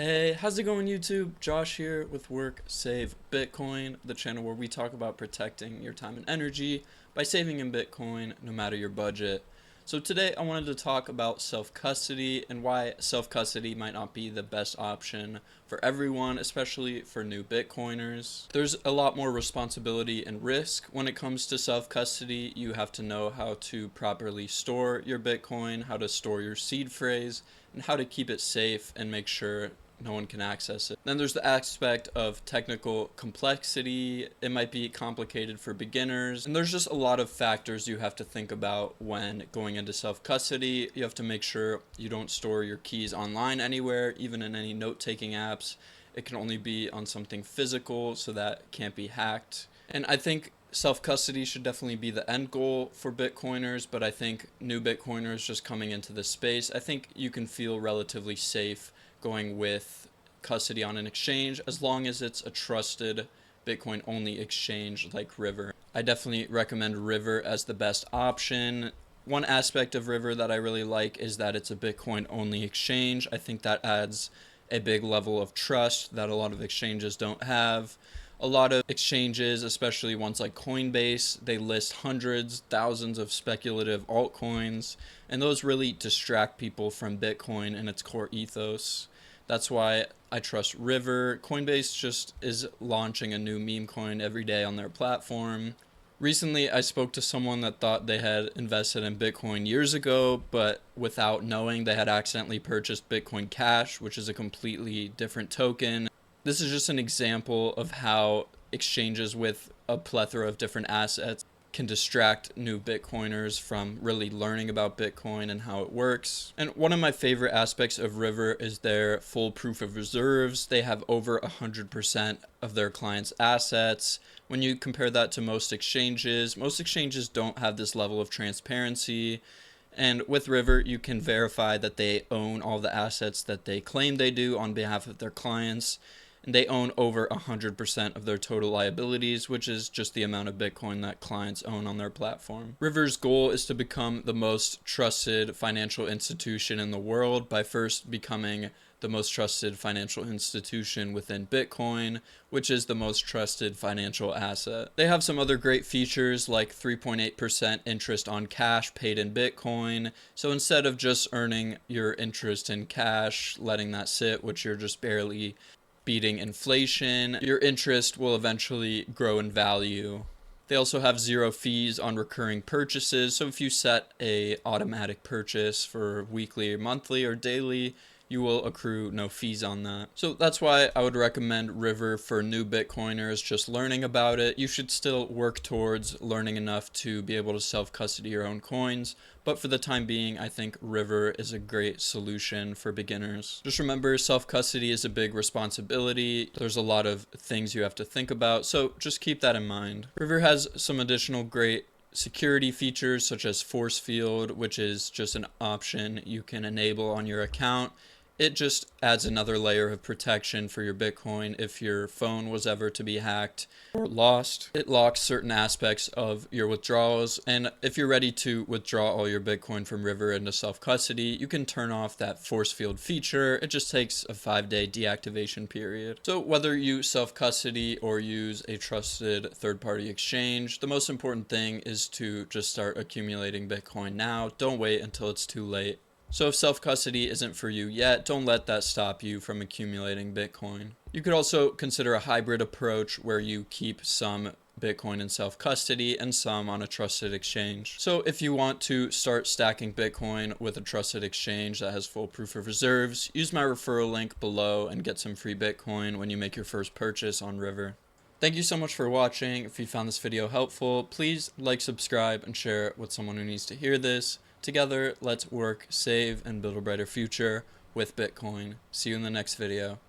Hey, how's it going, YouTube? Josh here with Work Save Bitcoin, the channel where we talk about protecting your time and energy by saving in Bitcoin no matter your budget. So today I wanted to talk about self-custody and why self-custody might not be the best option for everyone, especially for new Bitcoiners. There's a lot more responsibility and risk when it comes to self-custody. You have to know how to properly store your Bitcoin, how to store your seed phrase, and how to keep it safe and make sure no one can access it. Then there's the aspect of technical complexity. It might be complicated for beginners. And there's just a lot of factors you have to think about when going into self-custody. You have to make sure you don't store your keys online anywhere, even in any note-taking apps. It can only be on something physical, so that can't be hacked. And I think self-custody should definitely be the end goal for Bitcoiners, but I think new Bitcoiners just coming into this space, I think you can feel relatively safe going with custody on an exchange as long as it's a trusted Bitcoin only exchange like River. I definitely recommend River as the best option. One aspect of River that I really like is that it's a Bitcoin only exchange. I think that adds a big level of trust that a lot of exchanges don't have. A lot of exchanges, especially ones like Coinbase, they list hundreds, thousands of speculative altcoins, and those really distract people from Bitcoin and its core ethos. That's why I trust River. Coinbase just is launching a new meme coin every day on their platform. Recently, I spoke to someone that thought they had invested in Bitcoin years ago, but without knowing they had accidentally purchased Bitcoin Cash, which is a completely different token. This is just an example of how exchanges with a plethora of different assets can distract new Bitcoiners from really learning about Bitcoin and how it works. And one of my favorite aspects of River is their full proof of reserves. They have over 100% of their clients' assets. When you compare that to most exchanges don't have this level of transparency. And with River, you can verify that they own all the assets that they claim they do on behalf of their clients. And they own over 100% of their total liabilities, which is just the amount of Bitcoin that clients own on their platform. River's goal is to become the most trusted financial institution in the world by first becoming the most trusted financial institution within Bitcoin, which is the most trusted financial asset. They have some other great features like 3.8% interest on cash paid in Bitcoin. So instead of just earning your interest in cash, letting that sit, which you're just barely beating inflation, your interest will eventually grow in value. They also have zero fees on recurring purchases. So if you set a automatic purchase for weekly or monthly or daily, you will accrue no fees on that. So that's why I would recommend River for new Bitcoiners just learning about it. You should still work towards learning enough to be able to self-custody your own coins. But for the time being, I think River is a great solution for beginners. Just remember, self-custody is a big responsibility. There's a lot of things you have to think about. So just keep that in mind. River has some additional great security features such as force field, which is just an option you can enable on your account. It just adds another layer of protection for your Bitcoin if your phone was ever to be hacked or lost. It locks certain aspects of your withdrawals, and if you're ready to withdraw all your Bitcoin from River into self-custody, you can turn off that force field feature. It just takes a 5-day deactivation period. So whether you self-custody or use a trusted third-party exchange, the most important thing is to just start accumulating Bitcoin now. Don't wait until it's too late. So if self-custody isn't for you yet, don't let that stop you from accumulating Bitcoin. You could also consider a hybrid approach where you keep some Bitcoin in self-custody and some on a trusted exchange. So if you want to start stacking Bitcoin with a trusted exchange that has full proof of reserves, use my referral link below and get some free Bitcoin when you make your first purchase on River. Thank you so much for watching. If you found this video helpful, please like, subscribe, and share it with someone who needs to hear this. Together, let's work, save, and build a brighter future with Bitcoin. See you in the next video.